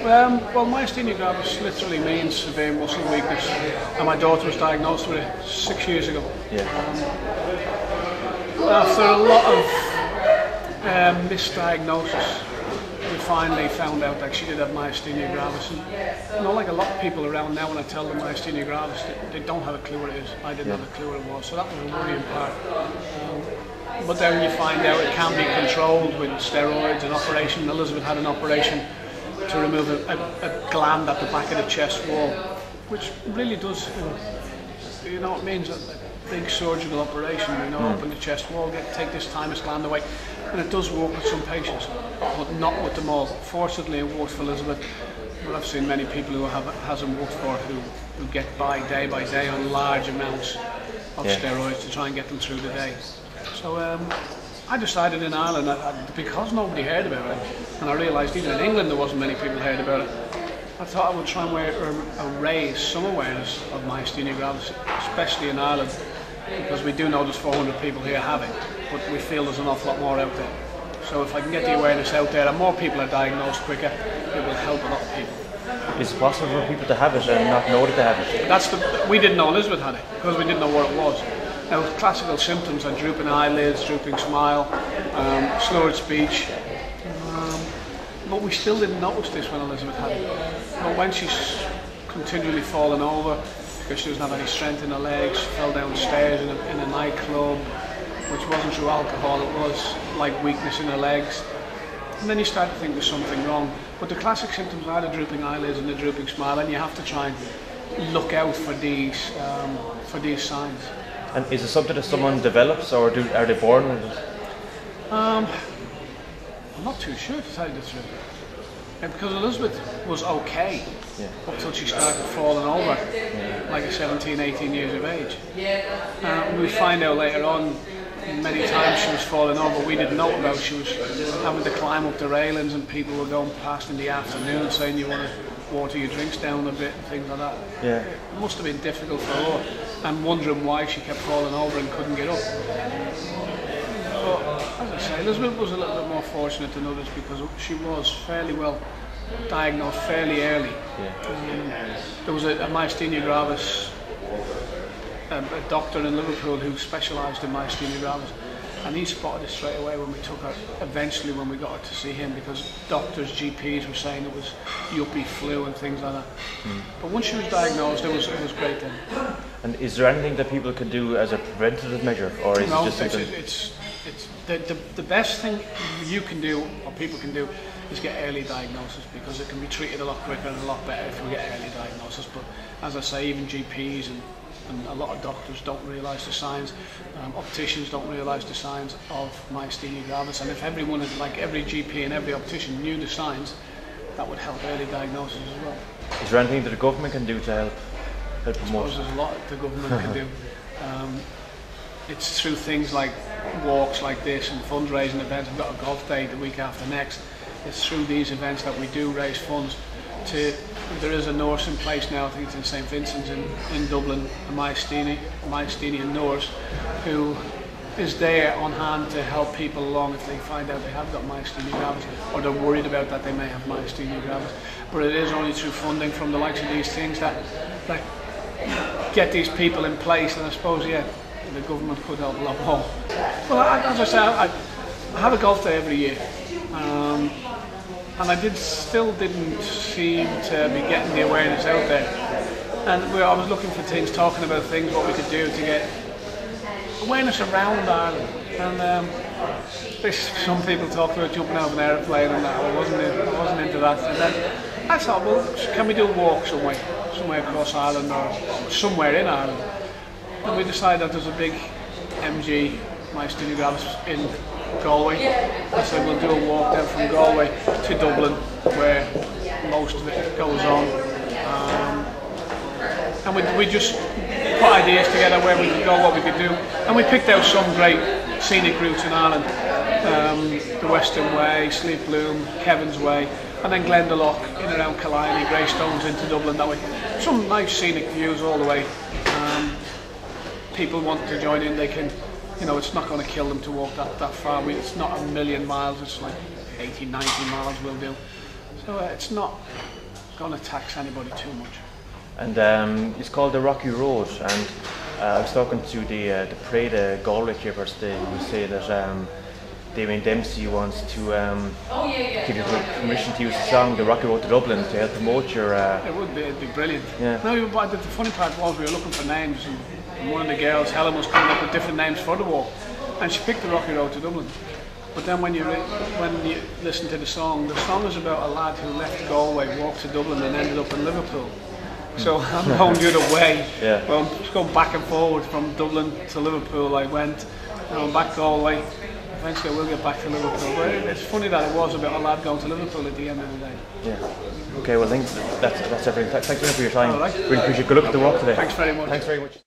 Well, myasthenia gravis literally means severe muscle weakness, and my daughter was diagnosed with it 6 years ago. Yeah. After a lot of misdiagnosis, we finally found out that she did have myasthenia gravis. And like a lot of people around now, when I tell them myasthenia gravis, they don't have a clue what it is. I didn't have a clue what it was, so that was a worrying part. But then you find out it can be controlled with steroids and operation. Elizabeth had an operation to remove a gland at the back of the chest wall, which really does, it means a big surgical operation, open the chest wall, take this thymus gland away, and it does work with some patients, but not with them all. Fortunately, it worked for Elizabeth, but I've seen many people who it hasn't worked for, who get by day on large amounts of steroids to try and get them through the day. So I decided in Ireland, because nobody heard about it, and I realised even in England there wasn't many people heard about it, I thought I would try and raise some awareness of myasthenia gravis, especially in Ireland, because we do know there's 400 people here have it, but we feel there's an awful lot more out there. So if I can get the awareness out there and more people are diagnosed quicker, it will help a lot of people. Is it possible for people to have it and not know that they have it? We didn't know Elizabeth had it, because we didn't know what it was. Now, classical symptoms are drooping eyelids, drooping smile, slurred speech, but we still didn't notice this when Elizabeth had it. But when she's continually falling over, because she doesn't have any strength in her legs, she fell downstairs in a nightclub, which wasn't through alcohol, it was like weakness in her legs. And then you start to think there's something wrong. But the classic symptoms are the drooping eyelids and the drooping smile, and you have to try and look out for these signs. And is it something that someone develops, or are they born with it? I'm not too sure, to tell you the truth. Because Elizabeth was okay up till she started falling over, like at 17, 18 years of age. We find out later on, many times she was falling over, we didn't know about. She was having to climb up the railings, and people were going past in the afternoon saying, you want to water your drinks down a bit and things like that. Yeah. It must have been difficult for her, and wondering why she kept falling over and couldn't get up. But as I say, Elizabeth was a little bit more fortunate than others because she was fairly well diagnosed fairly early. There was a myasthenia gravis, a doctor in Liverpool who specialised in myasthenia gravis, and he spotted it straight away when we took her, eventually when we got her to see him, because doctors, GPs were saying it was yuppie flu and things like that. But once she was diagnosed, it was great then. And is there anything that people can do as a preventative measure, or is it just something? It's the best thing you can do, or people can do, is get early diagnosis, because it can be treated a lot quicker and a lot better if we get early diagnosis. But as I say, even GPs and a lot of doctors don't realise the signs, opticians don't realise the signs of myasthenia gravis, and if everyone, like every GP and every optician, knew the signs, that would help early diagnosis as well. Is there anything that the government can do to help promote? I suppose there's a lot the government can do. It's through things like walks like this and fundraising events. We've got a golf day the week after next. It's through these events that we do raise funds. There is a nurse in place now, I think it's in St Vincent's in Dublin, a myasthenia nurse, who is there on hand to help people along if they find out they have got myasthenia gravis, or they're worried about that they may have myasthenia gravis. But it is only through funding from the likes of these things that get these people in place, and I suppose, the government could help a lot more. Well, as I say, I have a golf day every year, and I still didn't seem to be getting the awareness out there. And I was looking for things, talking about things, what we could do to get awareness around Ireland. And some people talk about jumping out of an aeroplane and that. I wasn't into that. And then I thought, well, can we do a walk somewhere across Ireland or somewhere in Ireland? And we decided that there's a big MG, myasthenia gravis, in Galway. I said we'll do a walk down from Galway to Dublin, where most of it goes on. And we just put ideas together where we could go, what we could do. And we picked out some great scenic routes in Ireland. The Western Way, Sleep Bloom, Kevin's Way, and then Glendalough in around Killiney, Greystones into Dublin that way. Some nice scenic views all the way. People want to join in, they can, it's not going to kill them to walk that far. It's not 1,000,000 miles, it's like 80, 90 miles we'll do. So it's not going to tax anybody too much. And it's called the Rocky Road, and I was talking to the Parade Galway keepers. They say that Damien Dempsey wants to give you permission to use the song "The Rocky Road to Dublin" to help promote your. It'd be brilliant. Yeah. No, but the funny part was we were looking for names, and one of the girls, Helen, was coming up with different names for the walk, and she picked the Rocky Road to Dublin. But then when you listen to the song is about a lad who left Galway, walked to Dublin, and ended up in Liverpool. So I'm going the other way. Yeah. Well, I'm just going back and forward from Dublin to Liverpool. I went, I'm back Galway. Eventually I will get back to Liverpool. But it's funny that it was about a lad going to Liverpool at the end of the day. Yeah. Okay, well, thanks. That's everything. Thanks again for your time. All right. Really appreciate it. Good luck at the walk today. Thanks very much. Thanks very much.